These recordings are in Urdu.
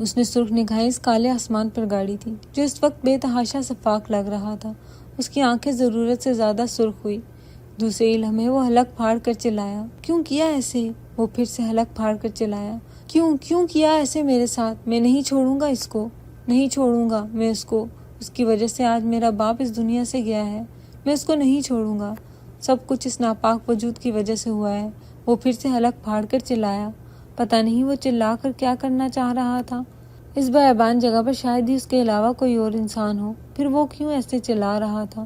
اس نے سرخ نگاہیں اس کالے آسمان پر گاڑی تھی جو اس وقت بے تحاشا شفاف لگ رہا تھا۔ اس کی آنکھیں ضرورت سے زیادہ سرخ ہوئی۔ دوسرے ہی لمحے وہ حلق پھاڑ کر چلایا، کیوں کیا ایسے؟ وہ پھر سے حلق پھاڑ کر چلایا، کیوں کیا ایسے میرے ساتھ؟ میں نہیں چھوڑوں گا اس کو، نہیں چھوڑوں گا میں اس کو۔ اس کی وجہ سے آج میرا باپ اس دنیا سے گیا ہے، میں اس کو نہیں چھوڑوں گا۔ سب کچھ اس ناپاک وجود کی وجہ سے ہوا ہے۔ وہ پھر سے حلق پھاڑ کر چلایا۔ پتہ نہیں وہ چلا کر کیا کرنا چاہ رہا تھا۔ اس بیابان جگہ پر شاید ہی اس کے علاوہ کوئی اور انسان ہو، پھر وہ کیوں ایسے چلا رہا تھا؟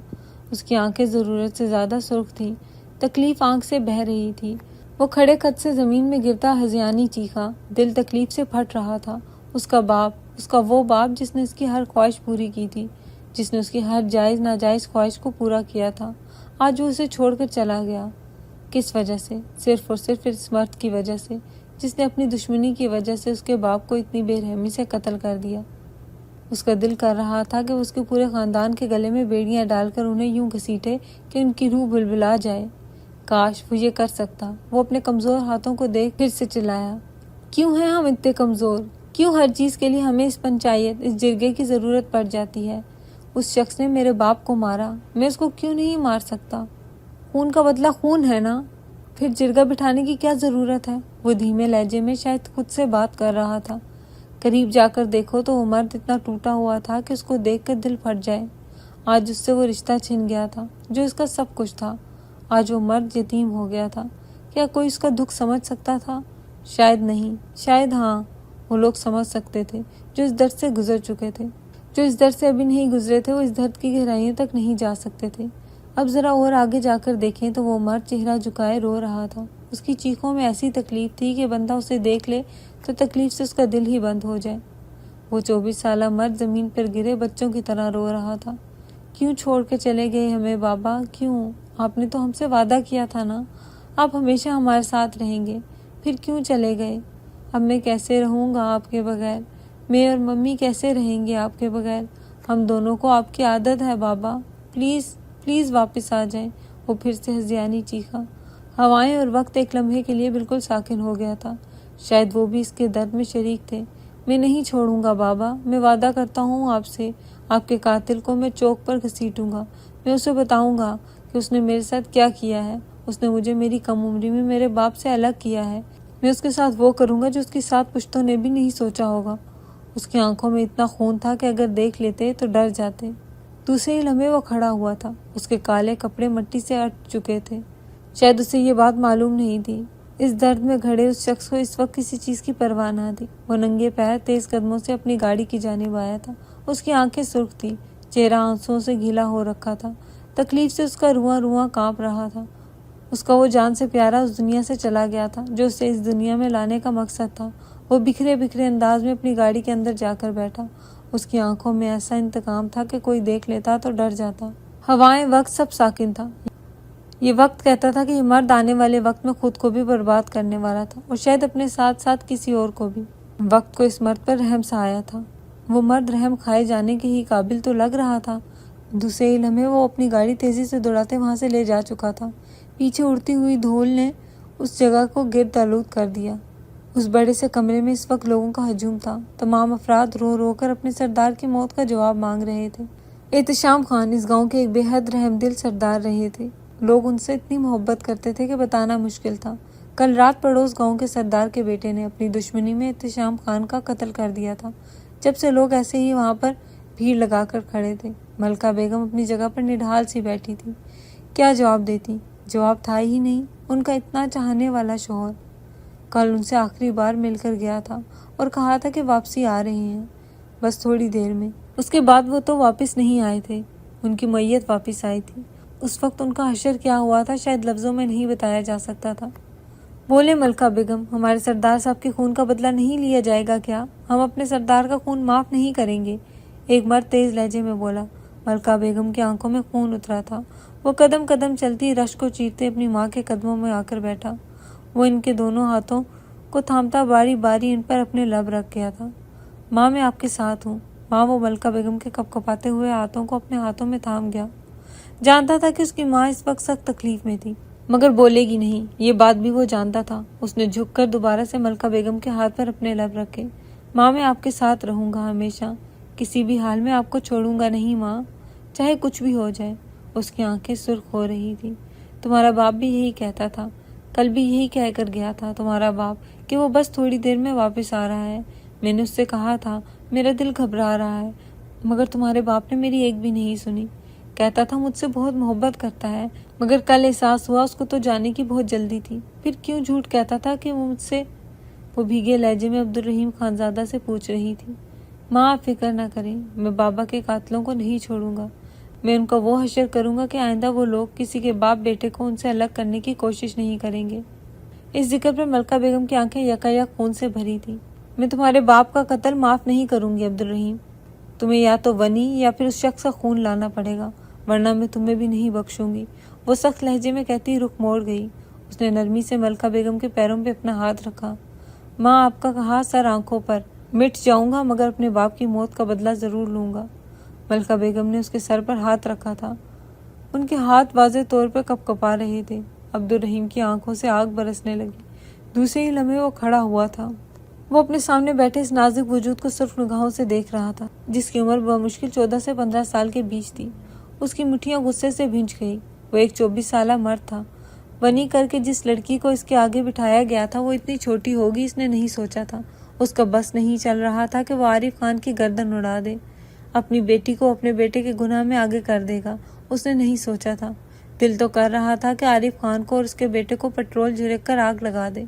اس کی آنکھیں ضرورت سے زیادہ سرخ تھیں، تکلیف آنکھ سے بہہ رہی تھی۔ وہ کھڑے قد سے زمین میں گرتا ہذیانی چیخا، دل تکلیف سے پھٹ رہا تھا۔ اس کا باپ، اس کا وہ باپ جس نے اس کی ہر خواہش پوری کی تھی، جس نے اس کی ہر جائز ناجائز خواہش کو پورا کیا تھا، آج وہ اسے چھوڑ کر چلا گیا۔ کس وجہ سے؟ صرف اور صرف اس مرد کی وجہ سے، جس نے اپنی دشمنی کی وجہ سے اس کے باپ کو اتنی بے رحمی سے قتل کر دیا۔ اس کا دل کر رہا تھا کہ وہ اس کے پورے خاندان کے گلے میں بیڑیاں ڈال کر انہیں یوں گھسیٹے کہ ان کی روح بلبلا جائے۔ کاش وہ یہ کر سکتا۔ وہ اپنے کمزور ہاتھوں کو دیکھ پھر سے چلایا، کیوں ہیں ہم اتنے کمزور؟ کیوں ہر چیز کے لیے ہمیں اس پنچایت، اس جرگے کی ضرورت پڑ جاتی ہے؟ اس شخص نے میرے باپ کو مارا، میں اس کو کیوں نہیں مار سکتا؟ خون کا بدلہ خون ہے نا، پھر جرگہ بٹھانے کی کیا ضرورت ہے؟ وہ دھیمے لہجے میں شاید خود سے بات کر رہا تھا۔ قریب جا کر دیکھو تو وہ مرد اتنا ٹوٹا ہوا تھا کہ اس کو دیکھ کر دل پھٹ جائے۔ آج اس سے وہ رشتہ چھن گیا تھا جو اس کا سب کچھ تھا۔ آج وہ مرد یتیم ہو گیا تھا۔ کیا کوئی اس کا دکھ سمجھ سکتا تھا؟ شاید نہیں، شاید ہاں، وہ لوگ سمجھ سکتے تھے جو اس درد سے گزر چکے تھے۔ جو اس درد سے ابھی نہیں گزرے تھے وہ اس درد کی گہرائیوں تک نہیں جا سکتے تھے۔ اب ذرا اور آگے جا کر دیکھیں تو وہ مرد چہرہ جھکائے رو رہا تھا۔ اس کی چیخوں میں ایسی تکلیف تھی کہ بندہ اسے دیکھ لے تو تکلیف سے اس کا دل ہی بند ہو جائے۔ وہ 24 سالہ مرد زمین پر گرے بچوں کی طرح رو رہا تھا۔ کیوں چھوڑ کے چلے گئے ہمیں بابا؟ کیوں؟ آپ نے تو ہم سے وعدہ کیا تھا نا، آپ ہمیشہ ہمارے ساتھ رہیں گے، پھر کیوں چلے گئے؟ اب میں کیسے رہوں گا آپ کے بغیر؟ میں اور ممی کیسے رہیں گے آپ کے بغیر؟ ہم دونوں کو آپ کی عادت ہے بابا، پلیز پلیز واپس آ جائیں۔ وہ پھر سے ہذیانی چیخا۔ ہوائیں اور وقت ایک لمحے کے لیے بالکل ساکن ہو گیا تھا۔ شاید وہ بھی اس کے درد میں شریک تھے۔ میں نہیں چھوڑوں گا بابا، میں وعدہ کرتا ہوں آپ سے، آپ کے قاتل کو میں چوک پر گھسیٹوں گا۔ میں اسے بتاؤں گا کہ اس نے میرے ساتھ کیا کیا ہے۔ اس نے مجھے میری کم عمری میں میرے باپ سے الگ کیا ہے۔ میں اس کے ساتھ وہ کروں گا جو اس کی 7 پشتوں نے بھی نہیں سوچا ہوگا۔ اس کی آنکھوں میں اتنا خون تھا کہ اگر دیکھ لیتے تو ڈر جاتے۔ دوسرے ہی لمحے وہ کھڑا ہوا تھا۔ اس کے کالے کپڑے مٹی سے اٹ چکے تھے۔ شاید اسے یہ بات معلوم نہیں تھی۔ اس درد میں گھڑے اس شخص کو اس وقت کسی چیز کی پرواہ نہ تھی۔ وہ ننگے پیر تیز قدموں سے اپنی گاڑی کی جانب آیا تھا۔ اس کی آنکھیں سرخ تھی، چہرہ آنسوؤں سے گیلا ہو رکھا تھا۔ تکلیف سے اس کا رواں رواں کانپ رہا تھا۔ اس کا وہ جان سے پیارا اس دنیا سے چلا گیا تھا جو اسے اس دنیا میں لانے کا مقصد تھا۔ وہ بکھرے بکھرے انداز میں اپنی گاڑی کے اندر جا کر بیٹھا۔ اس کی آنکھوں میں ایسا انتقام تھا کہ کوئی دیکھ لیتا تو ڈر جاتا۔ ہوائیں، وقت سب ساکن تھا۔ یہ وقت کہتا تھا کہ یہ مرد آنے والے وقت میں خود کو بھی برباد کرنے والا تھا اور شاید اپنے ساتھ ساتھ کسی اور کو بھی۔ وقت کو اس مرد پر رحم سا آیا تھا۔ وہ مرد رحم کھائے جانے کے ہی قابل تو لگ رہا تھا۔ دوسرے ہی لمحے وہ اپنی گاڑی تیزی سے دوڑاتے وہاں سے لے جا چکا تھا۔ پیچھے اڑتی ہوئی دھول نے اس جگہ کو گرد آلود کر دیا۔ اس بڑے سے کمرے میں اس وقت لوگوں کا ہجوم تھا۔ تمام افراد رو رو کر اپنے سردار کی موت کا جواب مانگ رہے تھے۔ احتشام خان اس گاؤں کے ایک بے حد رحم دل سردار رہے تھے۔ لوگ ان سے اتنی محبت کرتے تھے کہ بتانا مشکل تھا۔ کل رات پڑوس گاؤں کے سردار کے بیٹے نے اپنی دشمنی میں احتشام خان کا قتل کر دیا تھا۔ جب سے لوگ ایسے ہی وہاں پر بھیڑ لگا کر کھڑے تھے۔ ملکہ بیگم اپنی جگہ پر نڈھال سی بیٹھی تھی۔ کیا جواب دیتی؟ جواب تھا ہی نہیں۔ ان کا اتنا چاہنے والا شوہر کل ان سے آخری بار مل کر گیا تھا اور کہا تھا کہ واپسی آ رہے ہیں، بس تھوڑی دیر میں۔ اس کے بعد وہ تو واپس نہیں آئے تھے۔ ان کی میت واپس آئی تھی۔ اس وقت ان کا حشر کیا ہوا تھا شاید لفظوں میں نہیں بتایا جا سکتا تھا۔ بولے ملکہ بیگم، ہمارے سردار صاحب کے خون کا بدلہ نہیں لیا جائے گا کیا؟ ہم اپنے سردار کا خون معاف نہیں کریں گے، ایک مرد تیز لہجے میں بولا۔ ملکہ بیگم کی آنکھوں میں خون اترا تھا۔ وہ قدم قدم چلتی رشک کو چیرتے اپنی ماں کے قدموں میں آ کر بیٹھا۔ وہ ان کے دونوں ہاتھوں کو تھامتا باری باری ان پر اپنے لب رکھ گیا تھا۔ ماں، میں آپ کے ساتھ ہوں۔ ماں، وہ ملکہ بیگم کے کپ کپاتے ہوئے ہاتھوں کو اپنے ہاتھوں میں تھام گیا۔ جانتا تھا کہ اس کی ماں اس وقت سخت تکلیف میں تھی، مگر بولے گی نہیں، یہ بات بھی وہ جانتا تھا۔ اس نے جھک کر دوبارہ سے ملکہ بیگم کے ہاتھ پر اپنے لب رکھے۔ ماں میں آپ کے ساتھ رہوں گا ہمیشہ، کسی بھی حال میں آپ کو چھوڑوں گا نہیں ماں، چاہے کچھ بھی ہو جائے۔ اس کی آنکھیں سرخ ہو رہی تھی۔ تمہارا باپ بھی یہی کہتا تھا، کل بھی یہی کہہ کر گیا تھا تمہارا باپ کہ وہ بس تھوڑی دیر میں واپس آ رہا ہے۔ میں نے اس سے کہا تھا میرا دل گھبرا رہا ہے، مگر تمہارے باپ نے میری ایک بھی نہیں سنی۔ کہتا تھا مجھ سے بہت محبت کرتا ہے، مگر کل احساس ہوا اس کو تو جانے کی بہت جلدی تھی۔ پھر کیوں جھوٹ کہتا تھا کہ وہ مجھ سے؟ وہ بھیگے لہجے میں عبدالرحیم خانزادہ سے پوچھ رہی تھی۔ ماں آپ فکر نہ کریں، میں بابا کے قاتلوں کو نہیں چھوڑوں گا۔ میں ان کا وہ حشر کروں گا کہ آئندہ وہ لوگ کسی کے باپ بیٹے کو ان سے الگ کرنے کی کوشش نہیں کریں گے۔ اس ذکر پر ملکہ بیگم کی آنکھیں یکایک خون سے بھری تھیں۔ میں تمہارے باپ کا قتل معاف نہیں کروں گی عبدالرحیم، تمہیں یا تو ونی یا پھر اس شخص کا خون لانا پڑے گا، ورنہ میں تمہیں بھی نہیں بخشوں گی۔ وہ سخت لہجے میں کہتی رخ موڑ گئی۔ اس نے نرمی سے ملکہ بیگم کے پیروں پہ اپنا ہاتھ رکھا۔ ماں آپ کا کہا سر آنکھوں پر، مٹ جاؤں گا مگر اپنے باپ کی موت کا بدلہ ضرور لوں گا۔ ملکہ بیگم نے اس کے سر پر ہاتھ رکھا تھا۔ ان کے ہاتھ واضح طور پر کپ کپا رہے تھے۔ عبدالرحیم کی آنکھوں سے آگ برسنے لگی۔ دوسرے ہی لمحے وہ کھڑا ہوا تھا۔ وہ اپنے سامنے بیٹھے اس نازک وجود کو صرف نگاہوں سے دیکھ رہا تھا، جس کی عمر بمشکل 14 سے 15 سال کے بیچ تھی۔ اس کی مٹھیاں غصے سے بھنج گئی۔ وہ ایک 24 سالہ مرد تھا۔ ونی کر کے جس لڑکی کو اس کے آگے بٹھایا گیا تھا وہ اتنی چھوٹی ہوگی اس نے نہیں سوچا تھا۔ اس کا بس نہیں چل رہا تھا کہ وہ عارف خان کی گردن اڑا دے، اپنی بیٹی کو اپنے بیٹے کے گناہ میں آگے کر دے گا، اس نے نہیں سوچا تھا۔ دل تو کر رہا تھا کہ عارف خان کو اور اس کے بیٹے کو پٹرول جھڑک کر آگ لگا دے،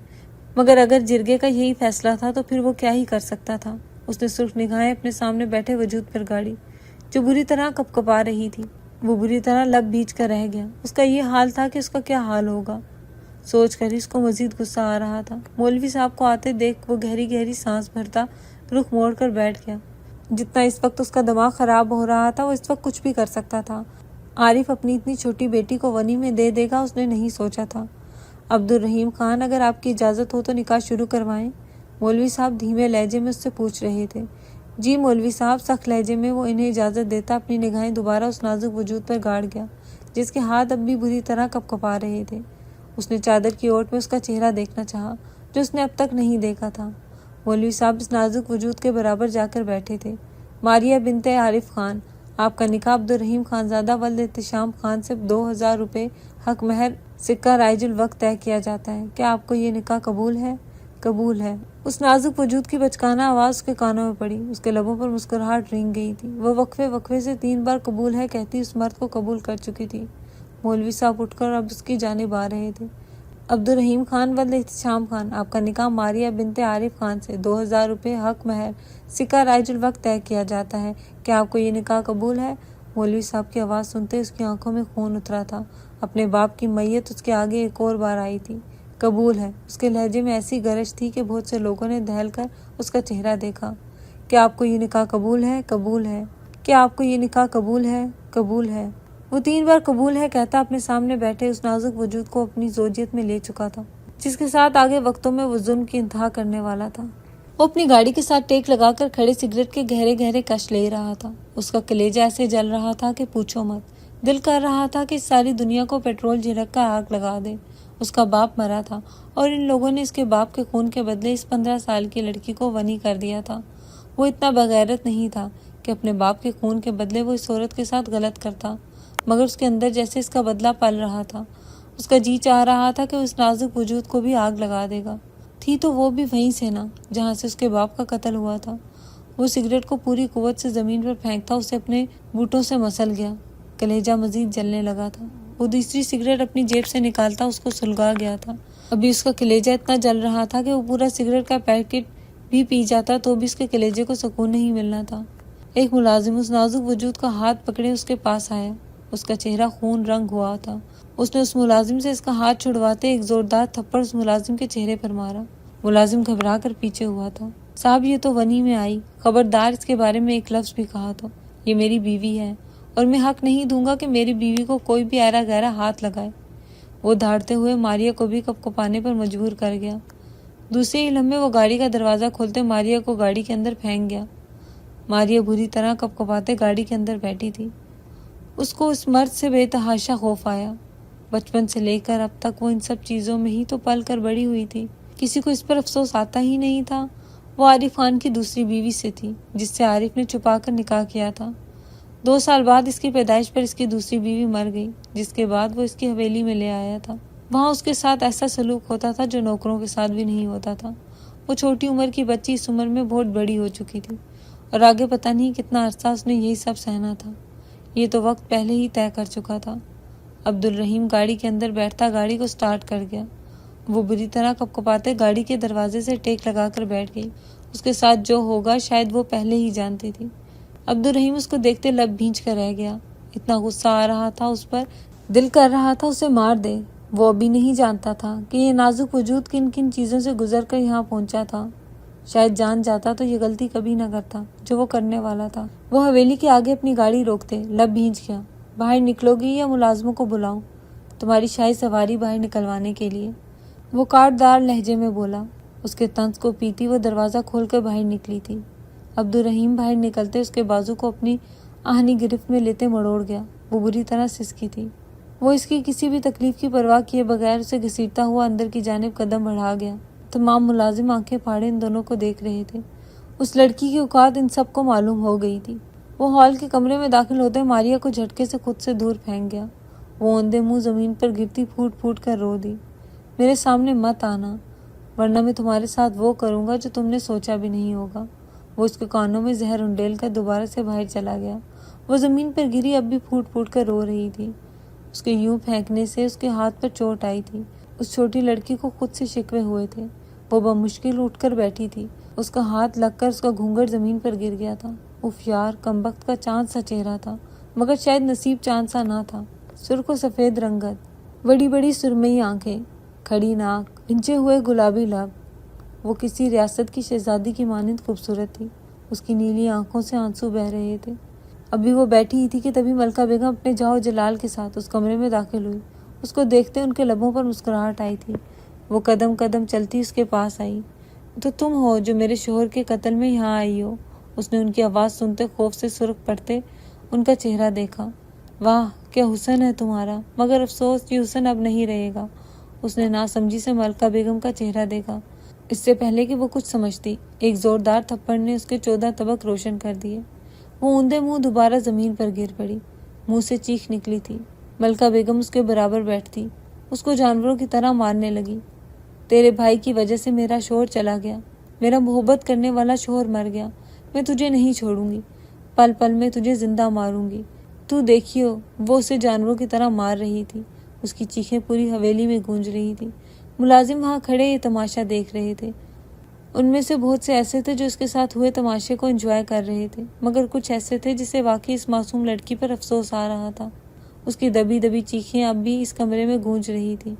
مگر اگر جرگے کا یہی فیصلہ تھا تو پھر وہ کیا ہی کر سکتا تھا۔ اس نے سرخ نگاہیں اپنے سامنے بیٹھے وجود پر گاڑی، جو بری طرح کپ کپا رہی تھی۔ وہ بری طرح لب بھیج کر رہ گیا۔ اس کا یہ حال تھا کہ اس کا کیا حال ہوگا، سوچ کر اس کو مزید غصہ آ رہا تھا۔ مولوی صاحب کو آتے دیکھ وہ گہری گہری سانس بھرتا رخ موڑ کر بیٹھ گیا۔ جتنا اس وقت اس کا دماغ خراب ہو رہا تھا وہ اس وقت کچھ بھی کر سکتا تھا۔ عارف اپنی اتنی چھوٹی بیٹی کو ونی میں دے دے گا اس نے نہیں سوچا تھا۔ عبدالرحیم خان اگر آپ کی اجازت ہو تو نکاح شروع کروائیں؟ مولوی صاحب دھیمے لہجے میں اس سے پوچھ رہے تھے۔ جی مولوی صاحب، سخت لہجے میں وہ انہیں اجازت دیتا اپنی نگاہیں دوبارہ اس نازک وجود پر گاڑ گیا جس کے ہاتھ اب بھی بری طرح کپ کپا رہے تھے۔ اس نے چادر کی اوٹ میں اس کا چہرہ دیکھنا چاہا جو اس نے اب تک نہیں دیکھا تھا۔ مولوی صاحب اس نازک وجود کے برابر جا کر بیٹھے تھے۔ ماریہ بنت عارف خان، آپ کا نکاح عبدالرحیم خانزادہ ولد احتشام خان سے 2000 روپے حق مہر سکہ رائج الوقت طے کیا جاتا ہے۔ کیا آپ کو یہ نکاح قبول ہے؟ قبول ہے۔ اس نازک وجود کی بچکانہ آواز اس کے کانوں میں پڑی۔ اس کے لبوں پر مسکراہٹ رنگ گئی تھی۔ وہ وقفے سے 3 بار قبول ہے کہتی اس مرد کو قبول کر چکی تھی۔ مولوی صاحب اٹھ کر اب اس کی جانب آ رہے تھے۔ عبدالرحیم خان ولد احتشام خان، آپ کا نکاح ماریہ بنت عارف خان سے 2000 روپے حق مہر سکہ رائج الوقت طے کیا جاتا ہے۔ کیا آپ کو یہ نکاح قبول ہے؟ مولوی صاحب کی آواز سنتے اس کی آنکھوں میں خون اترا تھا۔ اپنے باپ کی میت اس کے آگے ایک اور بار آئی تھی۔ قبول ہے۔ اس کے لہجے میں ایسی گرج تھی کہ بہت سے لوگوں نے دہل کر اس کا چہرہ دیکھا۔ کیا آپ کو یہ نکاح قبول ہے؟ قبول ہے۔ کیا آپ کو یہ نکاح قبول ہے؟ قبول ہے۔ وہ 3 بار قبول ہے کہتا اپنے سامنے بیٹھے اس نازک وجود کو اپنی زوجیت میں لے چکا تھا جس کے ساتھ آگے وقتوں میں وہ ظلم کی انتہا کرنے والا تھا۔ وہ اپنی گاڑی کے ساتھ ٹیک لگا کر کھڑے سگریٹ کے گہرے گہرے کش لے رہا تھا۔ اس کا کلیجہ ایسے جل رہا تھا کہ پوچھو مت۔ دل کر رہا تھا کہ اس ساری دنیا کو پیٹرول جھڑک کر آگ لگا دے۔ اس کا باپ مرا تھا اور ان لوگوں نے اس کے باپ کے خون کے بدلے اس 15 سال کی لڑکی کو ونی کر دیا تھا۔ وہ اتنا بغیرت نہیں تھا کہ اپنے باپ کے خون کے بدلے وہ اس عورت کے ساتھ غلط کرتا، مگر اس کے اندر جیسے اس کا بدلہ پل رہا تھا۔ اس کا جی چاہ رہا تھا کہ اس نازک وجود کو بھی آگ لگا دے گا۔ تھی تو وہ بھی وہیں سے نا جہاں سے اس کے باپ کا قتل ہوا تھا۔ وہ سگریٹ کو پوری قوت سے زمین پر پھینکتا اسے اپنے بوٹوں سے مسل گیا۔ کلیجہ مزید جلنے لگا تھا۔ وہ دوسری سگریٹ اپنی جیب سے نکالتا اس کو سلگا گیا تھا۔ ابھی اس کا کلیجہ اتنا جل رہا تھا کہ وہ پورا سگریٹ کا پیکٹ بھی پی جاتا تو بھی اس کے کلیجے کو سکون نہیں ملنا تھا۔ ایک ملازم اس نازک وجود کا ہاتھ پکڑے اس کے پاس آیا۔ اس کا چہرہ خون رنگ ہوا تھا۔ اس نے اس ملازم سے اس کا ہاتھ چھڑواتے ایک زوردار تھپڑ اس ملازم کے چہرے پر مارا۔ ملازم گھبرا کر پیچھے ہوا تھا۔ صاحب یہ تو ونی میں آئی، خبردار اس کے بارے میں ایک لفظ بھی کہا تو یہ میری بیوی ہے اور میں حق نہیں دوں گا کہ میری بیوی کو کوئی بھی ایرا گہرا ہاتھ لگائے۔ وہ دھاڑتے ہوئے ماریہ کو بھی کپ کپانے پر مجبور کر گیا۔ دوسرے ہی لمحے وہ گاڑی کا دروازہ کھولتے ماریہ کو گاڑی کے اندر پھینک گیا۔ ماریہ بری طرح کپ کپاتے گاڑی کے اندر بیٹھی تھی۔ اس کو اس مرد سے بے تحاشا خوف آیا۔ بچپن سے لے کر اب تک وہ ان سب چیزوں میں ہی تو پل کر بڑی ہوئی تھی۔ کسی کو اس پر افسوس آتا ہی نہیں تھا وہ عارف خان کی دوسری بیوی سے تھی جس سے عارف نے چھپا کر نکاح کیا تھا۔ 2 سال بعد اس کی پیدائش پر اس کی دوسری بیوی مر گئی، جس کے بعد وہ اس کی حویلی میں لے آیا تھا۔ وہاں اس کے ساتھ ایسا سلوک ہوتا تھا جو نوکروں کے ساتھ بھی نہیں ہوتا تھا۔ وہ چھوٹی عمر کی بچی اس عمر میں بہت بڑی ہو چکی تھی اور آگے پتہ نہیں کتنا عرصہ اس نے یہی سب سہنا تھا۔ یہ تو وقت پہلے ہی طے کر چکا تھا۔ عبد الرحیم گاڑی کے اندر بیٹھتا گاڑی کو سٹارٹ کر گیا۔ وہ بری طرح کپکپاتے گاڑی کے دروازے سے ٹیک لگا کر بیٹھ گئی۔ اس کے ساتھ جو ہوگا شاید وہ پہلے ہی جانتی تھی۔ عبد الرحیم اس کو دیکھتے لب بھینچ کر رہ گیا۔ اتنا غصہ آ رہا تھا اس پر، دل کر رہا تھا اسے مار دے۔ وہ ابھی نہیں جانتا تھا کہ یہ نازک وجود کن کن چیزوں سے گزر کر یہاں پہنچا تھا۔ شاید جان جاتا تو یہ غلطی کبھی نہ کرتا جو وہ کرنے والا تھا۔ وہ حویلی کے آگے اپنی گاڑی روکتے لب بھینچ گیا۔ باہر نکلو گی یا ملازموں کو بلاؤں تمہاری شاہی سواری باہر نکلوانے کے لیے؟ وہ کاٹدار لہجے میں بولا۔ اس کے طنز کو پیتی وہ دروازہ کھول کر باہر نکلی تھی۔ عبد الرحیم باہر نکلتے اس کے بازو کو اپنی آہنی گرفت میں لیتے مڑوڑ گیا۔ وہ بری طرح سسکی تھی۔ وہ اس کی کسی بھی تکلیف کی پرواہ کیے بغیر اسے گھسیٹتا ہوا اندر کی جانب قدم بڑھا گیا۔ تمام ملازم آنکھیں پھاڑے ان دونوں کو دیکھ رہے تھے۔ اس لڑکی کی اوقات ان سب کو معلوم ہو گئی تھی۔ وہ ہال کے کمرے میں داخل ہوتے ماریا کو جھٹکے سے خود سے دور پھینک گیا۔ وہ اوندے منہ زمین پر گرتی پھوٹ پھوٹ کر رو دی۔ میرے سامنے مت آنا ورنہ میں تمہارے ساتھ وہ کروں گا جو تم نے سوچا بھی نہیں ہوگا۔ وہ اس کے کانوں میں زہر انڈیل کر دوبارہ سے باہر چلا گیا۔ وہ زمین پر گری اب بھی پھوٹ پھوٹ کر رو رہی تھی۔ اس کے یوں پھینکنے سے اس کے ہاتھ پر چوٹ آئی تھی۔ اس چھوٹی لڑکی کو خود سے شکوے ہوئے تھے۔ وہ بمشکل اٹھ کر بیٹھی تھی۔ اس کا ہاتھ لگ کر اس کا گھونگھٹ زمین پر گر گیا تھا۔ اف یار، کمبخت کا چاند سا چہرہ تھا مگر شاید نصیب چاند سا نہ تھا۔ سرخ و سفید رنگت، بڑی بڑی سرمئی آنکھیں، کھڑی ناک، بھنچے ہوئے گلابی لب۔ وہ کسی ریاست کی شہزادی کی مانند خوبصورت تھی۔ اس کی نیلی آنکھوں سے آنسو بہہ رہے تھے۔ ابھی وہ بیٹھی ہی تھی کہ تبھی ملکہ بیگم اپنے جاؤ جلال کے ساتھ اس کمرے میں داخل ہوئی۔ اس کو دیکھتے ان کے لبوں پر مسکراہٹ آئی تھی۔ وہ قدم قدم چلتی اس کے پاس آئی۔ تو تم ہو جو میرے شوہر کے قتل میں یہاں آئی ہو؟ اس نے ان کی آواز سنتے خوف سے سرخ پڑتے ان کا چہرہ دیکھا۔ واہ کیا حسن ہے تمہارا، مگر افسوس یہ حسن اب نہیں رہے گا۔ اس نے ناسمجھی سے ملکہ بیگم کا چہرہ دیکھا۔ اس سے پہلے کہ وہ کچھ سمجھتی، ایک زوردار تھپڑ نے اس کے 14 طبق روشن کر دیے۔ وہ اوندے منہ دوبارہ زمین پر گر پڑی۔ منہ سے چیخ نکلی تھی۔ ملکہ بیگم اس کے برابر بیٹھتی، اس کو جانوروں کی طرح مارنے لگی۔ تیرے بھائی کی وجہ سے میرا شوہر چلا گیا، میرا محبت کرنے والا شوہر مر گیا۔ میں تجھے نہیں چھوڑوں گی، پل پل میں تجھے زندہ ماروں گی۔ تو دیکھیو، وہ اسے جانوروں کی طرح مار رہی تھی۔ اس کی چیخیں پوری حویلی میں گونج رہی تھی۔ ملازم وہاں کھڑے یہ تماشا دیکھ رہے تھے۔ ان میں سے بہت سے ایسے تھے جو اس کے ساتھ ہوئے تماشے کو انجوائے کر رہے تھے، مگر کچھ ایسے تھے جسے واقعی اس معصوم لڑکی پر افسوس آ رہا تھا۔ اس کی دبی دبی چیخیں اب بھی اس کمرے میں گونج رہی تھی،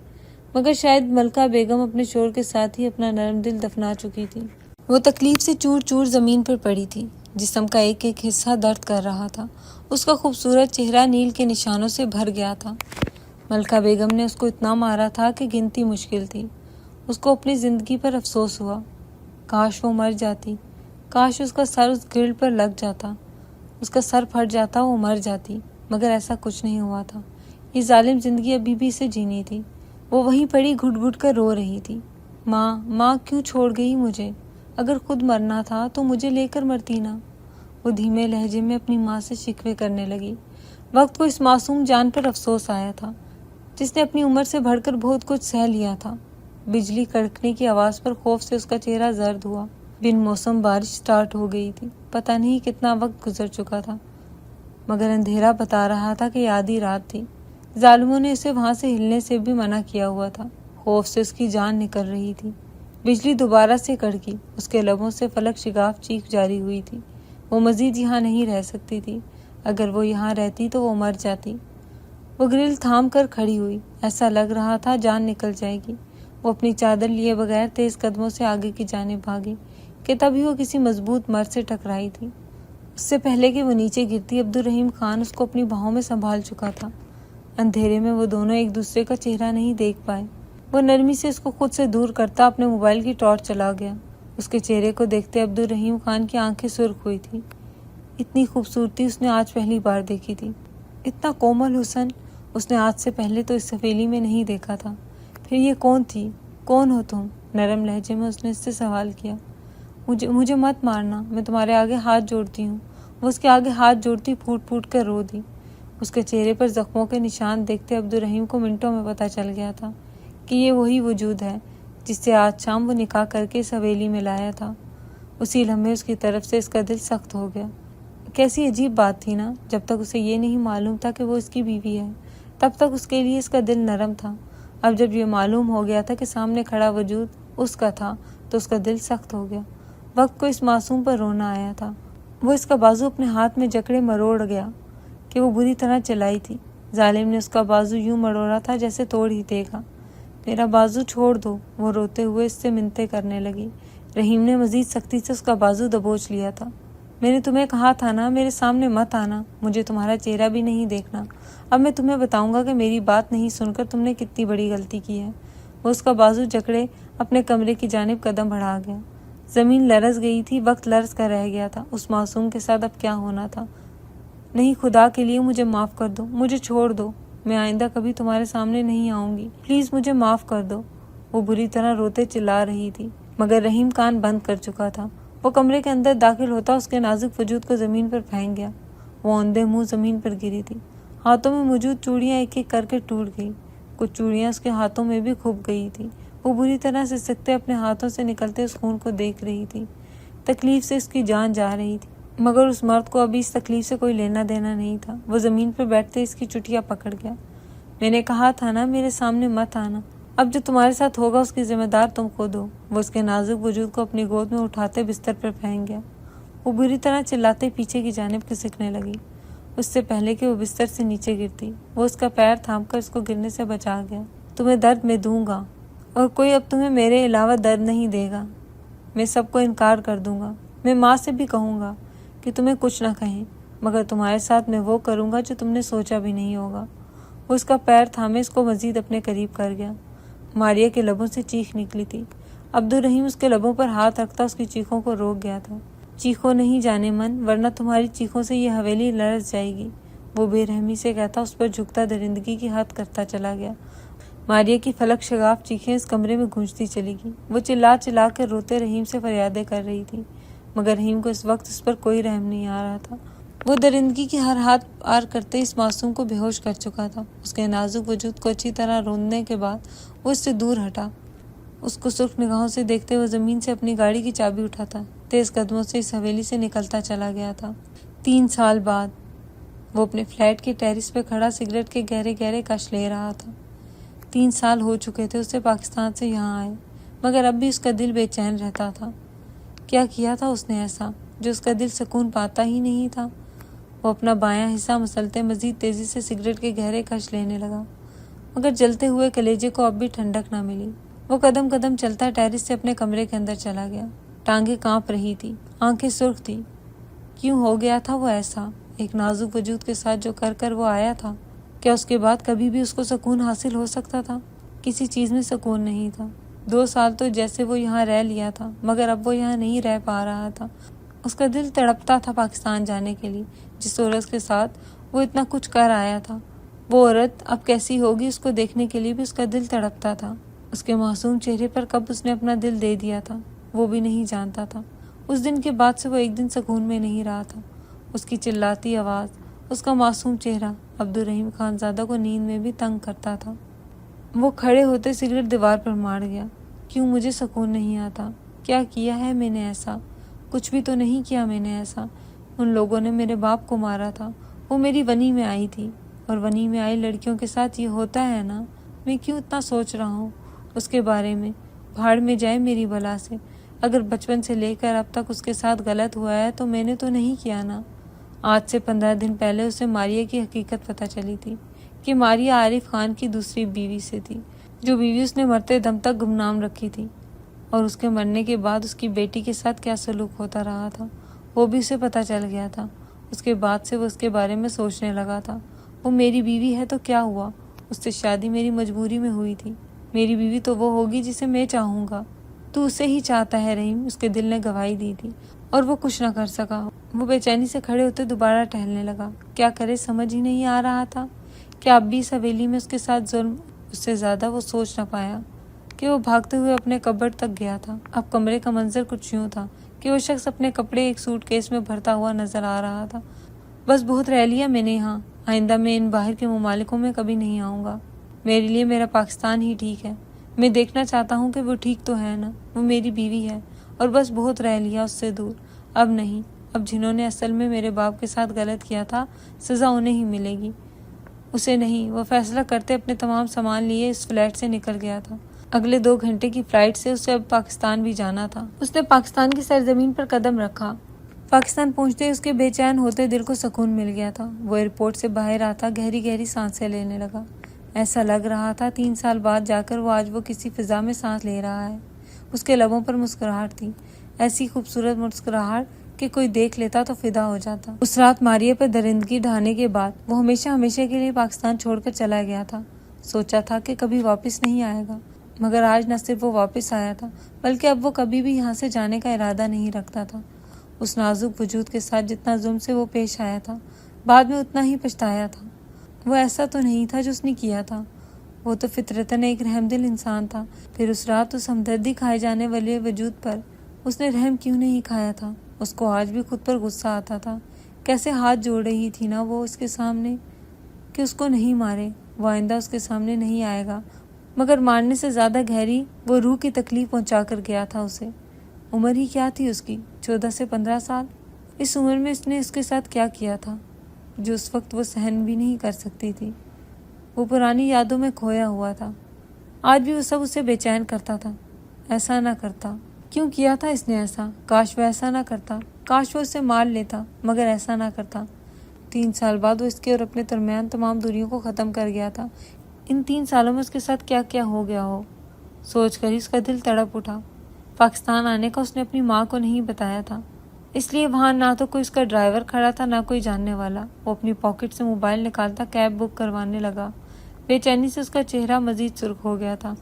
مگر شاید ملکہ بیگم اپنے شوہر کے ساتھ ہی اپنا نرم دل دفنا چکی تھی۔ وہ تکلیف سے چور چور زمین پر پڑی تھی۔ جسم کا ایک ایک حصہ درد کر رہا تھا۔ اس کا خوبصورت چہرہ نیل کے نشانوں سے بھر گیا تھا۔ ملکہ بیگم نے اس کو اتنا مارا تھا کہ گنتی مشکل تھی۔ اس کو اپنی زندگی پر افسوس ہوا۔ کاش وہ مر جاتی، کاش اس کا سر اس گرل پر لگ جاتا، اس کا سر پھٹ جاتا، وہ مر جاتی، مگر ایسا کچھ نہیں ہوا تھا۔ یہ ظالم زندگی ابھی بھی اسے جینی تھی۔ وہ وہیں پڑی گھٹ گھٹ کر رو رہی تھی۔ ماں کیوں چھوڑ گئی مجھے؟ اگر خود مرنا تھا تو مجھے لے کر مرتی نا۔ وہ دھیمے لہجے میں اپنی ماں سے شکوے کرنے لگی۔ وقت کو اس معصوم جان پر افسوس آیا تھا جس نے اپنی عمر سے بڑھ کر بہت کچھ سہ لیا تھا۔ بجلی کڑکنے کی آواز پر خوف سے اس کا چہرہ زرد ہوا۔ بن موسم بارش سٹارٹ ہو گئی تھی۔ پتہ نہیں کتنا وقت گزر چکا تھا، مگر اندھیرا بتا رہا تھا کہ آدھی رات تھی۔ ظالموں نے اسے وہاں سے ہلنے سے بھی منع کیا ہوا تھا۔ خوف سے اس کی جان نکل رہی تھی۔ بجلی دوبارہ سے کڑکی۔ اس کے لبوں سے فلک شگاف چیخ جاری ہوئی تھی۔ وہ مزید یہاں نہیں رہ سکتی تھی۔ اگر وہ یہاں رہتی تو وہ مر جاتی۔ وہ گرل تھام کر کھڑی ہوئی۔ ایسا لگ رہا تھا جان نکل جائے گی۔ وہ اپنی چادر لیے بغیر تیز قدموں سے آگے کی جانب بھاگی کہ تبھی وہ کسی مضبوط مرد سے ٹکرائی تھی۔ اس سے پہلے کہ وہ نیچے گرتی، عبد الرحیم خان اس کو اپنی باہوں میں سنبھال چکا تھا۔ اندھیرے میں وہ دونوں ایک دوسرے کا چہرہ نہیں دیکھ پائے۔ وہ نرمی سے اس کو خود سے دور کرتا اپنے موبائل کی ٹارچ چلا گیا۔ اس کے چہرے کو دیکھتے عبد الرحیم خان کی آنکھیں سرخ ہوئی تھی۔ اتنی خوبصورتی اس نے آج پہلی بار دیکھی تھی۔ اتنا کومل حسن اس نے آج سے پہلے تو اس حویلی میں نہیں دیکھا تھا۔ پھر یہ کون تھی؟ کون ہو تم؟ نرم لہجے میں اس نے اس سے سوال کیا۔ مجھے مت مارنا، میں تمہارے آگے ہاتھ جوڑتی ہوں۔ وہ اس کے آگے ہاتھ جوڑتی پھوٹ پھوٹ کر رو دی۔ اس کے چہرے پر زخموں کے نشان دیکھتے عبدالرحیم کو منٹوں میں پتہ چل گیا تھا کہ یہ وہی وجود ہے جس سے آج شام وہ نکاح کر کے اس حویلی میں لایا تھا۔ اسی لمحے اس کی طرف سے اس کا دل سخت ہو گیا۔ کیسی عجیب بات تھی نا، جب تک اسے یہ نہیں معلوم تھا کہ وہ اس کی بیوی ہے تب تک اس کے لیے اس کا دل نرم تھا۔ اب جب یہ معلوم ہو گیا تھا کہ سامنے کھڑا وجود اس کا تھا تو اس کا دل سخت ہو گیا۔ وقت کو اس معصوم پر رونا آیا تھا۔ وہ اس کا بازو اپنے ہاتھ میں جکڑے مروڑ گیا کہ وہ بری طرح چلائی تھی۔ ظالم نے اس کا بازو یوں مروڑا تھا جیسے توڑ ہی دے گا۔ میرا بازو چھوڑ دو، وہ روتے ہوئے اس سے منتیں کرنے لگی۔ رحیم نے مزید سختی سے اس کا بازو دبوچ لیا تھا۔ میں نے تمہیں کہا تھا نا میرے سامنے مت آنا، مجھے تمہارا چہرہ بھی نہیں دیکھنا۔ اب میں تمہیں بتاؤں گا کہ میری بات نہیں سن کر تم نے کتنی بڑی غلطی کی ہے۔ وہ اس کا بازو جکڑے اپنے کمرے کی جانب قدم بڑھا گیا۔ زمین لرز گئی تھی، وقت لرز کر رہ گیا تھا۔ اس معصوم کے ساتھ اب کیا ہونا تھا؟ نہیں، خدا کے لیے مجھے معاف کر دو، مجھے چھوڑ دو، میں آئندہ کبھی تمہارے سامنے نہیں آؤں گی، پلیز مجھے معاف کر دو۔ وہ بری طرح روتے چلا رہی تھی مگر رحیم کان بند کر چکا تھا۔ وہ کمرے کے اندر داخل ہوتا اس کے نازک وجود کو زمین پر پھینک گیا۔ وہ اوندے منہ زمین پر گری تھی۔ ہاتھوں میں موجود چوڑیاں ایک ایک کر کے ٹوٹ گئی۔ کچھ چوڑیاں اس کے ہاتھوں میں بھی کھب گئی تھی۔ وہ بری طرح سے سکتے اپنے ہاتھوں سے نکلتے اس خون کو دیکھ رہی تھی۔ تکلیف سے اس کی جان جا رہی تھی مگر اس مرد کو ابھی اس تکلیف سے کوئی لینا دینا نہیں تھا۔ وہ زمین پر بیٹھتے اس کی چٹیا پکڑ گیا۔ میں نے کہا تھا نا میرے سامنے مت آنا، اب جو تمہارے ساتھ ہوگا اس کی ذمہ دار تم خود ہو۔ وہ اس کے نازک وجود کو اپنی گود میں اٹھاتے بستر پر پھینک گیا۔ وہ بری طرح چلاتے پیچھے کی جانب کھسکنے لگی۔ اس سے پہلے کہ وہ بستر سے نیچے گرتی وہ اس کا پیر تھام کر اس کو گرنے سے بچا گیا۔ تمہیں درد میں دوں گا اور کوئی اب تمہیں میرے علاوہ درد نہیں دے گا۔ میں سب کو انکار کر دوں گا، میں ماں سے بھی کہوں گا کہ تمہیں کچھ نہ کہیں، مگر تمہارے ساتھ میں وہ کروں گا جو تم نے سوچا بھی نہیں ہوگا۔ وہ اس کا پیر تھامے اس کو مزید اپنے قریب کر گیا۔ ماریہ کے لبوں سے چیخ نکلی تھی۔ عبدالرحیم اس کے لبوں پر ہاتھ رکھتا اس کی چیخوں کو روک گیا تھا۔ چیخو نہیں جانے من، ورنہ تمہاری چیخوں سے یہ حویلی لرز جائے گی، وہ بے رحمی سے کہتا اس پر جھکتا درندگی کی حد کرتا چلا گیا۔ ماریہ کی فلک شگاف چیخیں اس کمرے میں گونجتی چلی گئی۔ وہ چلا چلا کر روتے رحیم سے فریادیں کر رہی تھی مگر رحیم کو اس وقت اس پر کوئی رحم نہیں آ رہا تھا۔ وہ درندگی کی ہر حد پار کرتے اس معصوم کو بے ہوش کر چکا تھا۔ اس کے نازک وجود کو اچھی طرح روندنے کے بعد وہ اس سے دور ہٹا۔ اس کو سرخ نگاہوں سے دیکھتے ہوئے زمین سے اپنی گاڑی کی چابی اٹھاتا تیز قدموں سے اس حویلی سے نکلتا چلا گیا تھا۔ 3 سال بعد وہ اپنے فلیٹ کے ٹیرس پہ کھڑا سگریٹ کے گہرے گہرے کش لے رہا تھا۔ 3 سال ہو چکے تھے اسے پاکستان سے یہاں آئے مگر اب بھی اس کا دل بے چین رہتا تھا۔ کیا کیا تھا اس نے ایسا جو اس کا دل سکون پاتا ہی نہیں تھا؟ وہ اپنا بایاں حصہ مسلتے مزید تیزی سے سگریٹ کے گہرے کش لینے لگا مگر جلتے ہوئے کلیجے کو اب بھی ٹھنڈک نہ ملی۔ وہ قدم قدم چلتا ٹیرس سے اپنے کمرے کے اندر چلا گیا۔ ٹانگیں کانپ رہی تھی، آنکھیں سرخ تھی۔ کیوں ہو گیا تھا وہ ایسا؟ ایک نازک وجود کے ساتھ جو کر وہ آیا تھا، کیا اس کے بعد کبھی بھی اس کو سکون حاصل ہو سکتا تھا؟ کسی چیز میں سکون نہیں تھا۔ 2 سال تو جیسے وہ یہاں رہ لیا تھا مگر اب وہ یہاں نہیں رہ پا رہا تھا۔ اس کا دل تڑپتا تھا پاکستان جانے کے لیے، جس عورت کے ساتھ وہ اتنا کچھ کر آیا تھا۔ وہ عورت اب کیسی ہوگی اس کو دیکھنے کے لیے بھی اس کا دل تڑپتا تھا۔ اس کے معصوم چہرے پر کب اس نے اپنا دل دے دیا تھا وہ بھی نہیں جانتا تھا۔ اس دن کے بعد سے وہ ایک دن سکون میں نہیں رہا تھا۔ اس کی چلاتی آواز، اس کا معصوم چہرہ عبدالرحیم خانزادہ کو نیند میں بھی تنگ کرتا تھا۔ وہ کھڑے ہوتے سگریٹ دیوار پر مار گیا۔ کیوں مجھے سکون نہیں آتا؟ کیا کیا ہے میں نے ایسا؟ کچھ بھی تو نہیں کیا میں نے ایسا۔ ان لوگوں نے میرے باپ کو مارا تھا، وہ میری ونی میں آئی تھی، اور ونی میں آئی لڑکیوں کے ساتھ یہ ہوتا ہے نا۔ میں کیوں اتنا سوچ رہا ہوں اس کے بارے میں؟ بھاڑ میں جائے میری بلا سے۔ اگر بچپن سے لے کر اب تک اس کے ساتھ غلط ہوا ہے تو میں نے تو نہیں کیا نا۔ آج سے 15 دن پہلے اسے ماریہ کی حقیقت پتہ چلی تھی کہ ماریہ عارف خان کی دوسری بیوی سے تھی، جو بیوی اس نے مرتے دم تک گمنام رکھی تھی، اور اس کے مرنے کے بعد اس کی بیٹی کے ساتھ کیا سلوک ہوتا رہا تھا وہ بھی اسے پتہ چل گیا تھا۔ اس کے بعد سے وہ اس کے بارے میں سوچنے لگا تھا۔ وہ میری بیوی ہے تو کیا ہوا؟ اس سے شادی میری مجبوری میں ہوئی تھی۔ میری بیوی تو وہ ہوگی جسے میں چاہوں گا۔ تو اسے ہی چاہتا ہے رحیم، اس کے دل نے گواہی دی تھی اور وہ کچھ نہ کر سکا۔ وہ بے چینی سے کھڑے ہوتے دوبارہ ٹہلنے لگا۔ کیا کرے سمجھ ہی نہیں آ رہا تھا۔ کیا اب بھی اس حویلی میں اس کے ساتھ ظلم؟ اس سے زیادہ وہ سوچ نہ پایا کہ وہ بھاگتے ہوئے اپنے کبرڈ تک گیا تھا۔ اب کمرے کا منظر کچھ یوں تھا کہ وہ شخص اپنے کپڑے ایک سوٹ کیس میں بھرتا ہوا نظر آ رہا تھا۔ بس بہت رہ لیا میں نے یہاں، آئندہ میں ان باہر کے ممالکوں میں کبھی نہیں آؤں گا۔ میرے لیے میرا پاکستان ہی ٹھیک ہے۔ میں دیکھنا چاہتا ہوں کہ وہ ٹھیک تو ہے نا، وہ میری بیوی ہے، اور بس بہت رہ لیا اس سے دور۔ اب نہیں، اب جنہوں نے اصل میں میرے باپ کے ساتھ غلط کیا تھا، سزا انہیں ہی ملے گی، اسے نہیں۔ وہ فیصلہ کرتے اپنے تمام سامان لیے اس فلیٹ سے نکل گیا تھا۔ اگلے 2 گھنٹے کی فلائٹ سے اسے اب پاکستان بھی جانا تھا۔ اس نے پاکستان کی سرزمین پر قدم رکھا۔ پاکستان پہنچتے اس کے بے چین ہوتے دل کو سکون مل گیا تھا۔ وہ ایئرپورٹ سے باہر آتا گہری گہری سانسیں لینے لگا۔ ایسا لگ رہا تھا 3 سال بعد جا کر آج وہ کسی فضا میں سانس لے رہا ہے۔ اس کے لبوں پر مسکراہٹ تھی، ایسی خوبصورت مسکراہٹ کہ کوئی دیکھ لیتا تو فدا ہو جاتا۔ اس رات ماریہ پر درندگی ڈھانے کے بعد وہ ہمیشہ ہمیشہ کے لیے پاکستان چھوڑ کر چلا گیا تھا۔ سوچا تھا کہ کبھی واپس نہیں آئے گا، مگر آج نہ صرف وہ واپس آیا تھا بلکہ اب وہ کبھی بھی یہاں سے جانے کا ارادہ نہیں رکھتا تھا۔ اس نازک وجود کے ساتھ جتنا ظلم سے وہ پیش آیا تھا، بعد میں اتنا ہی پچھتایا تھا۔ وہ ایسا تو نہیں تھا جو اس نے کیا تھا، وہ تو فطرتاً ایک رحم دل انسان تھا۔ پھر اس رات اس ہمدردی کھائے جانے والے وجود پر اس نے رحم کیوں نہیں کھایا تھا؟ اس کو آج بھی خود پر غصہ آتا تھا۔ کیسے ہاتھ جوڑ رہی تھی نا وہ اس کے سامنے کہ اس کو نہیں مارے، وہ آئندہ اس کے سامنے نہیں آئے گا، مگر مارنے سے زیادہ گہری وہ روح کی تکلیف پہنچا کر گیا تھا اسے۔ عمر ہی کیا تھی اس کی، 14 سے 15 سال۔ اس عمر میں اس نے اس کے ساتھ کیا کیا تھا جو اس وقت وہ سہن بھی نہیں کر سکتی تھی؟ وہ پرانی یادوں میں کھویا ہوا تھا۔ آج بھی وہ سب اسے بے چین کرتا تھا۔ ایسا نہ کرتا، کیوں کیا تھا اس نے ایسا؟ کاش وہ ایسا نہ کرتا، کاش وہ اسے مار لیتا، مگر ایسا نہ کرتا۔ 3 سال بعد وہ اس کے اور اپنے درمیان تمام دوریوں کو ختم کر گیا تھا۔ ان 3 سالوں میں اس کے ساتھ کیا کیا ہو گیا ہو، سوچ کر ہی اس کا دل تڑپ اٹھا۔ پاکستان آنے کا اس نے اپنی ماں کو نہیں بتایا تھا، اس لیے وہاں نہ تو کوئی اس کا ڈرائیور کھڑا تھا نہ کوئی جاننے والا۔ وہ اپنی پاکٹ سے موبائل نکالتا کیب بک کروانے لگا۔ بے چینی سے اس کا چہرہ مزید سرخ ہو گیا تھا۔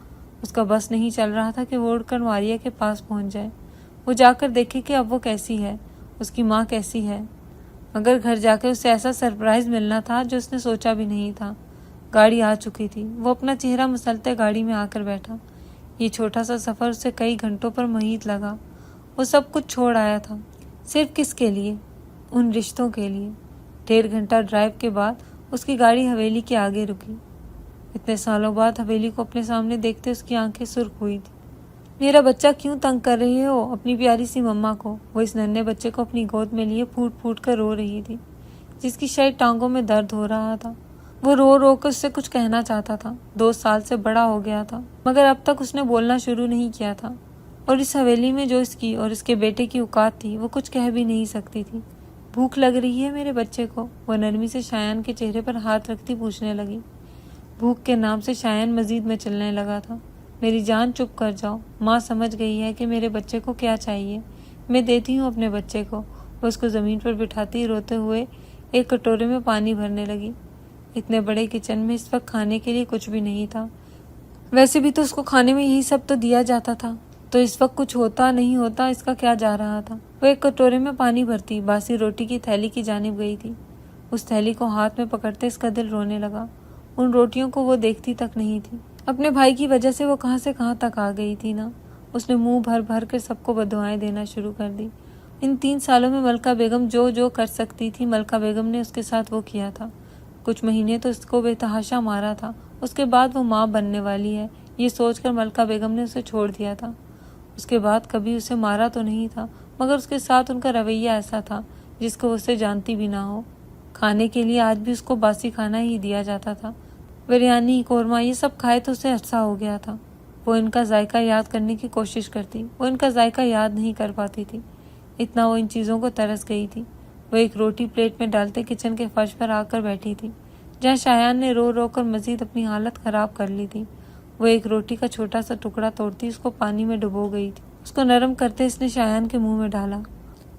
اس کا بس نہیں چل رہا تھا کہ وہ اڑ کر ماریہ کے پاس پہنچ جائے، وہ جا کر دیکھے کہ اب وہ کیسی ہے، اس کی ماں کیسی ہے۔ مگر گھر جا کے اسے ایسا سرپرائز ملنا تھا جو اس نے سوچا بھی نہیں تھا۔ گاڑی آ چکی تھی، وہ اپنا چہرہ مسلتے گاڑی میں آ کر بیٹھا۔ یہ چھوٹا سا سفر اسے کئی گھنٹوں پر محیط لگا۔ وہ سب کچھ چھوڑ آیا تھا، صرف کس کے لیے؟ ان رشتوں کے لیے۔ 1.5 گھنٹہ ڈرائیو کے بعد اس کی گاڑی حویلی کے آگے رکی۔ اتنے سالوں بعد حویلی کو اپنے سامنے دیکھتے اس کی آنکھیں سرخ ہوئی تھی۔ میرا بچہ کیوں تنگ کر رہے ہو اپنی پیاری سی مما کو؟ وہ اس ننھے بچے کو اپنی گود میں لیے پھوٹ پھوٹ کر رو رہی تھی، جس کی شاید ٹانگوں میں درد ہو رہا تھا۔ وہ رو رو کر اس سے کچھ کہنا چاہتا تھا، 2 سال سے بڑا ہو گیا تھا، مگر اب تک اس نے بولنا شروع نہیں کیا تھا، اور اس حویلی میں جو اس کی اور اس کے بیٹے کی اوقات تھی وہ کچھ کہہ بھی نہیں سکتی تھی۔ بھوک لگ رہی ہے میرے بچے کو؟ وہ نرمی سے شایان کے چہرے پر ہاتھ رکھتی پوچھنے لگی۔ بھوک کے نام سے شایان مزید میں چلنے لگا تھا۔ میری جان چپ کر جاؤ، ماں سمجھ گئی ہے کہ میرے بچے کو کیا چاہیے، میں دیتی ہوں اپنے بچے کو۔ وہ اس کو زمین پر بٹھاتی روتے ہوئے ایک کٹورے میں پانی بھرنے لگی۔ اتنے بڑے کچن میں اس وقت کھانے کے لیے کچھ بھی نہیں تھا، ویسے بھی تو اس کو کھانے میں یہی سب تو دیا جاتا تھا، تو اس وقت کچھ ہوتا نہیں ہوتا اس کا کیا جا رہا تھا؟ وہ ایک کٹورے میں پانی بھرتی باسی روٹی کی تھیلی کی جانب گئی تھی۔ اس تھیلی کو ہاتھ میں پکڑتے اس کا دل رونے لگا۔ ان روٹیوں کو وہ دیکھتی تک نہیں تھی۔ اپنے بھائی کی وجہ سے وہ کہاں سے کہاں تک آ گئی تھی نا۔ اس نے منہ بھر بھر کر سب کو بددعائیں دینا شروع کر دی۔ ان 3 سالوں میں ملکہ بیگم جو کر سکتی تھی، ملکہ بیگم نے اس کے ساتھ وہ کیا تھا۔ کچھ مہینے تو اس کو بے تحاشا مارا تھا، اس کے بعد وہ ماں بننے والی ہے یہ سوچ کر ملکہ بیگم نے اسے چھوڑ دیا تھا۔ اس کے بعد کبھی اسے مارا تو نہیں تھا، مگر اس کے ساتھ ان کا رویہ ایسا تھا جس کو اسے جانتی بھی نہ ہو۔ کھانے کے لیے آج بھی اس کو باسی کھانا ہی دیا جاتا تھا۔ بریانی، قورمہ، یہ سب کھائے تو اسے عرصہ ہو گیا تھا۔ وہ ان کا ذائقہ یاد کرنے کی کوشش کرتی، وہ ان کا ذائقہ یاد نہیں کر پاتی تھی، اتنا وہ ان چیزوں کو ترس گئی تھی۔ وہ ایک روٹی پلیٹ میں ڈالتے کچن کے فرش پر آ کر بیٹھی تھی، جہاں شایان نے رو رو کر مزید اپنی حالت خراب کر لی تھی۔ وہ ایک روٹی کا چھوٹا سا ٹکڑا توڑتی اس کو پانی میں ڈبو گئی تھی۔ اس کو نرم کرتے اس نے شایان کے منہ میں ڈالا۔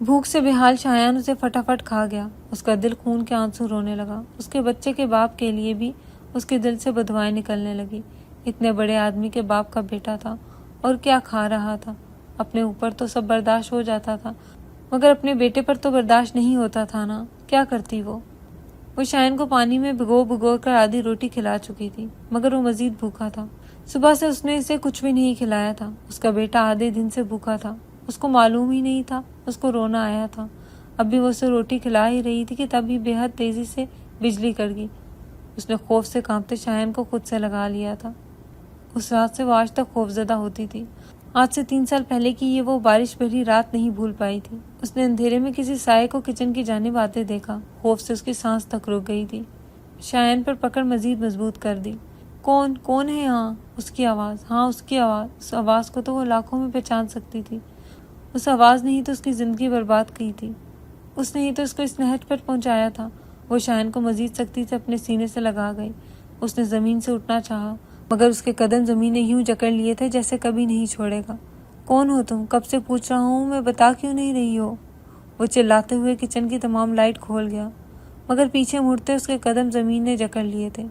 بھوک سے بے حال شایان اسے فٹافٹ کھا گیا۔ اس کا دل خون کے آنسو رونے لگا۔ اس کے بچے کے باپ کے لیے بھی اس کے دل سے بددعائیں نکلنے لگی۔ اتنے بڑے آدمی کے باپ کا بیٹا تھا اور کیا کھا رہا تھا۔ اپنے اوپر تو سب برداشت ہو جاتا تھا، مگر اپنے بیٹے پر تو برداشت نہیں ہوتا تھا نا۔ کیا کرتی وہ شایان کو پانی میں بھگو کر آدھی روٹی کھلا چکی تھی، مگر وہ مزید بھوکا تھا۔ صبح سے اس نے اسے کچھ بھی نہیں کھلایا تھا۔ اس کا بیٹا آدھے دن سے بھوکا تھا، اس کو معلوم ہی نہیں تھا، اس کو رونا آیا تھا۔ اب بھی وہ اسے روٹی کھلا ہی رہی تھی کہ تب بے حد تیزی سے بجلی کڑ گئی۔ اس نے خوف سے کانپتے شایان کو خود سے لگا لیا تھا۔ اس رات سے وہ آج تک خوفزدہ ہوتی تھی۔ آج سے 3 سال پہلے کی یہ وہ بارش بھری رات نہیں بھول پائی تھی۔ اس نے اندھیرے میں کسی سائے کو کچن کی جانب آتے دیکھا۔ خوف سے اس کی سانس تک رک گئی تھی۔ شایان پر پکڑ مزید مضبوط کر دی۔ کون ہے یہاں؟ اس کی آواز، ہاں اس کی آواز۔ اس آواز کو تو وہ لاکھوں میں پہچان سکتی تھی۔ اس آواز نے ہی تو اس کی زندگی برباد کی تھی۔ اس نے ہی تو اس کو اس نہج پر پہنچایا تھا۔ وہ شایان کو مزید سختی سے اپنے سینے سے لگا گئی۔ اس نے زمین سے اٹھنا چاہا، مگر اس کے قدم زمین نے یوں جکڑ لیے تھے جیسے کبھی نہیں چھوڑے گا۔ کون ہو تم؟ کب سے پوچھ رہا ہوں میں، بتا کیوں نہیں رہی ہو؟ وہ چلاتے ہوئے کچن کی تمام لائٹ کھول گیا، مگر پیچھے مڑتے اس کے قدم زمین نے جکڑ لیے تھے۔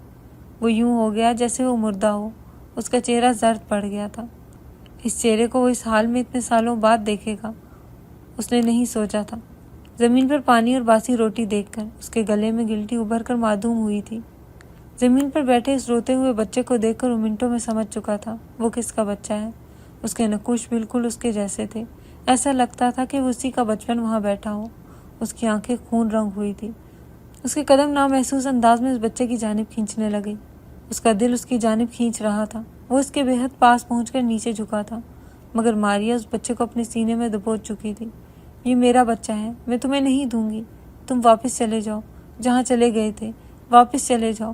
وہ یوں ہو گیا جیسے وہ مردہ ہو۔ اس کا چہرہ زرد پڑ گیا تھا۔ اس چہرے کو وہ اس حال میں اتنے سالوں بعد دیکھے گا، اس نے نہیں سوچا تھا۔ زمین پر پانی اور باسی روٹی دیکھ کر اس کے گلے میں گلٹی ابھر کر معدوم ہوئی تھی۔ زمین پر بیٹھے اس روتے ہوئے بچے کو دیکھ کر وہ منٹوں میں سمجھ چکا تھا وہ کس کا بچہ ہے۔ اس کے نقوش بالکل اس کے جیسے تھے۔ ایسا لگتا تھا کہ وہ اسی کا بچپن وہاں بیٹھا ہو۔ اس کی آنکھیں خون رنگ ہوئی تھی۔ اس کے قدم نامحسوس انداز میں اس بچے کی جانب کھینچنے لگے۔ اس کا دل اس کی جانب کھینچ رہا تھا۔ وہ اس کے بے حد پاس پہنچ کر نیچے جھکا تھا، مگر ماریا اس بچے کو اپنے سینے میں دبوچ چکی تھی۔ یہ میرا بچہ ہے، میں تمہیں نہیں دوں گی۔ تم واپس چلے جاؤ، جہاں چلے گئے تھے، واپس چلے جاؤ۔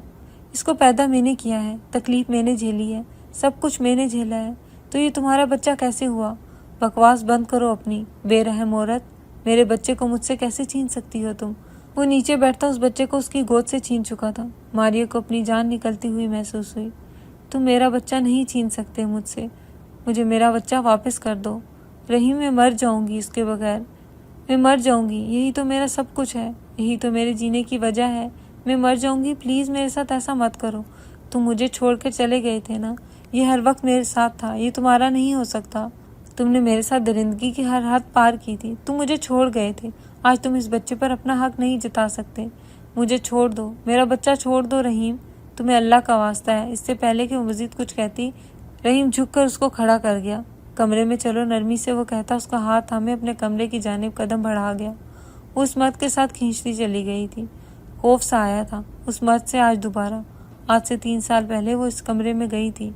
اس کو پیدا میں نے کیا ہے، تکلیف میں نے جھیلی ہے، سب کچھ میں نے جھیلا ہے، تو یہ تمہارا بچہ کیسے ہوا؟ بکواس بند کرو اپنی، بے رحم عورت۔ میرے بچے کو مجھ سے کیسے چھین سکتی ہو تم؟ وہ نیچے بیٹھتا اس بچے کو اس کی گود سے چھین چکا تھا۔ ماریا کو اپنی جان نکلتی ہوئی محسوس ہوئی۔ تم میرا بچہ نہیں چھین سکتے مجھ سے، مجھے میرا بچہ واپس کر دو۔ رحیم، میں مر جاؤں گی اس کے بغیر، میں مر جاؤں گی۔ یہی تو میرا سب کچھ ہے، یہی تو میرے جینے کی وجہ ہے۔ میں مر جاؤں گی، پلیز میرے ساتھ ایسا مت کرو۔ تم مجھے چھوڑ کر چلے گئے تھے نا، یہ ہر وقت میرے ساتھ تھا، یہ تمہارا نہیں ہو سکتا۔ تم نے میرے ساتھ درندگی کی ہر حد پار کی تھی، تم مجھے چھوڑ گئے تھے۔ آج تم اس بچے پر اپنا حق نہیں جتا سکتے۔ مجھے چھوڑ دو، میرا بچہ چھوڑ دو رحیم، تمہیں اللہ کا واسطہ ہے۔ اس سے پہلے کہ وہ مزید کچھ کہتی، رحیم جھک کر اس کو کھڑا کر گیا۔ کمرے میں چلو، نرمی سے وہ کہتا اس کا ہاتھ تھامے اپنے کمرے کی جانب قدم بڑھا گیا۔ وہ اس مرد کے ساتھ کھینچتی چلی گئی تھی۔ خوف سا آیا تھا اس مرد سے آج دوبارہ۔ آج سے 3 سال پہلے وہ اس کمرے میں گئی تھی،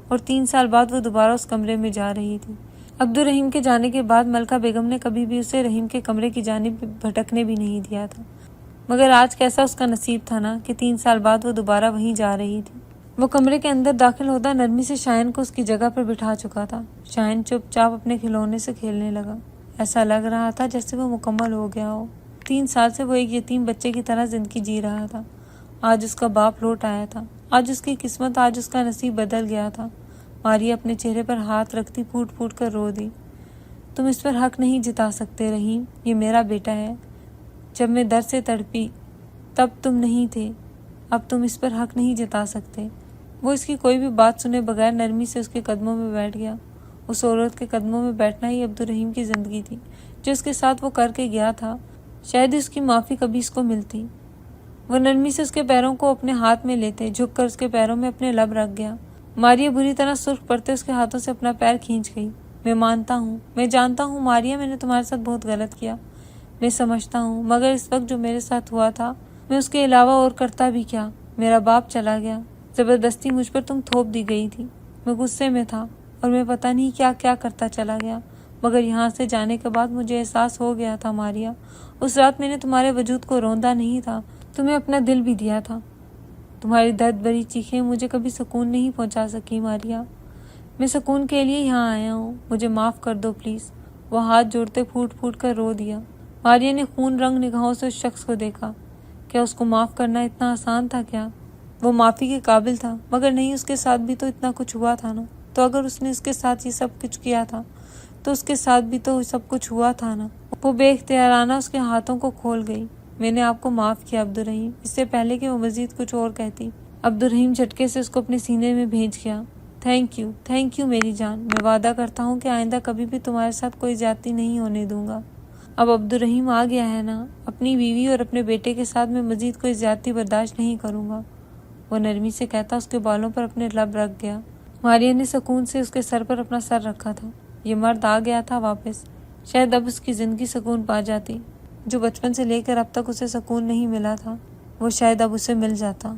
اور 3 سال بعد وہ دوبارہ اس کمرے میں جا رہی تھی۔ عبدالرحیم کے جانے کے بعد ملکہ بیگم نے کبھی بھی اسے رحیم کے کمرے کی جانب بھٹکنے بھی نہیں دیا تھا، مگر آج کیسا اس کا نصیب تھا نا کہ 3 سال بعد وہ دوبارہ وہیں جا رہی تھی۔ وہ کمرے کے اندر داخل ہوتا نرمی سے شایان کو اس کی جگہ پر بٹھا چکا تھا۔ شایان چپ چاپ اپنے کھلونے سے کھیلنے لگا۔ ایسا لگ رہا تھا جیسے وہ مکمل ہو گیا ہو۔ 3 سال سے وہ ایک یتیم بچے کی طرح زندگی جی رہا تھا۔ آج اس کا باپ لوٹ آیا تھا، آج اس کی قسمت، آج اس کا نصیب بدل گیا تھا۔ ماریا اپنے چہرے پر ہاتھ رکھتی پھوٹ پھوٹ کر رو دی۔ تم اس پر حق نہیں جتا سکتے رحیم، یہ میرا بیٹا ہے۔ جب میں درد سے تڑپی تب تم نہیں تھے، اب تم اس پر حق نہیں جتا سکتے۔ وہ اس کی کوئی بھی بات سنے بغیر نرمی سے اس کے قدموں میں بیٹھ گیا۔ اس عورت کے قدموں میں بیٹھنا ہی عبدالرحیم کی زندگی تھی۔ جو اس کے ساتھ وہ کر کے گیا تھا، شاید اس کی معافی کبھی اس کو ملتی۔ وہ نرمی سے اس کے پیروں کو اپنے ہاتھ میں لیتے جھک کر اس کے پیروں میں اپنے لب رکھ گیا۔ ماریا بری طرح سرخ پڑتے اس کے ہاتھوں سے اپنا پیر کھینچ گئی۔ میں مانتا ہوں، میں جانتا ہوں ماریا، میں نے تمہارے ساتھ بہت غلط کیا، میں سمجھتا ہوں، مگر اس وقت جو میرے ساتھ ہوا تھا، میں اس کے علاوہ اور کرتا بھی کیا۔ میرا باپ چلا گیا، زبردستی مجھ پر تم تھوپ دی گئی تھی، میں غصے میں تھا اور میں پتہ نہیں کیا کیا کرتا چلا گیا، مگر یہاں سے جانے کے بعد مجھے احساس ہو گیا تھا ماریا، اس رات میں نے تمہارے وجود کو روندا نہیں تھا، تمہیں اپنا دل بھی دیا تھا۔ تمہاری درد بھری چیخیں مجھے کبھی سکون نہیں پہنچا سکی ماریا، میں سکون کے لیے یہاں آیا ہوں، مجھے معاف کر دو پلیز۔ وہ ہاتھ جوڑتے پھوٹ پھوٹ کر رو دیا۔ ماریا نے خون رنگ نگاہوں سے اس شخص کو دیکھا۔ کیا اس کو معاف کرنا اتنا آسان تھا کیا؟ وہ معافی کے قابل تھا، مگر نہیں، اس کے ساتھ بھی تو اتنا کچھ ہوا تھا نا، تو اگر اس نے اس کے ساتھ یہ سب کچھ کیا تھا تو اس کے ساتھ بھی تو سب کچھ ہوا تھا نا۔ وہ بے اختیارانہ اس کے ہاتھوں کو کھول گئی۔ میں نے آپ کو معاف کیا عبدالرحیم، اس سے پہلے کہ وہ مزید کچھ اور کہتی۔ عبدالرحیم جھٹکے سے اس کو اپنے سینے میں بھیج گیا۔ تھینک یو میری جان، میں وعدہ کرتا ہوں کہ آئندہ کبھی بھی تمہارے ساتھ کوئی زیادتی نہیں ہونے دوں گا۔ اب عبدالرحیم آ گیا ہے نا، اپنی بیوی اور اپنے بیٹے کے ساتھ میں مزید کوئی زیادتی برداشت نہیں کروں گا، وہ نرمی سے کہتا اس کے بالوں پر اپنے لب رکھ گیا۔ ماریا نے سکون سے اس کے سر پر اپنا سر رکھا تھا۔ یہ مرد آ گیا تھا واپس، شاید اب اس کی زندگی سکون پا جاتی، جو بچپن سے لے کر اب تک اسے سکون نہیں ملا تھا وہ شاید اب اسے مل جاتا۔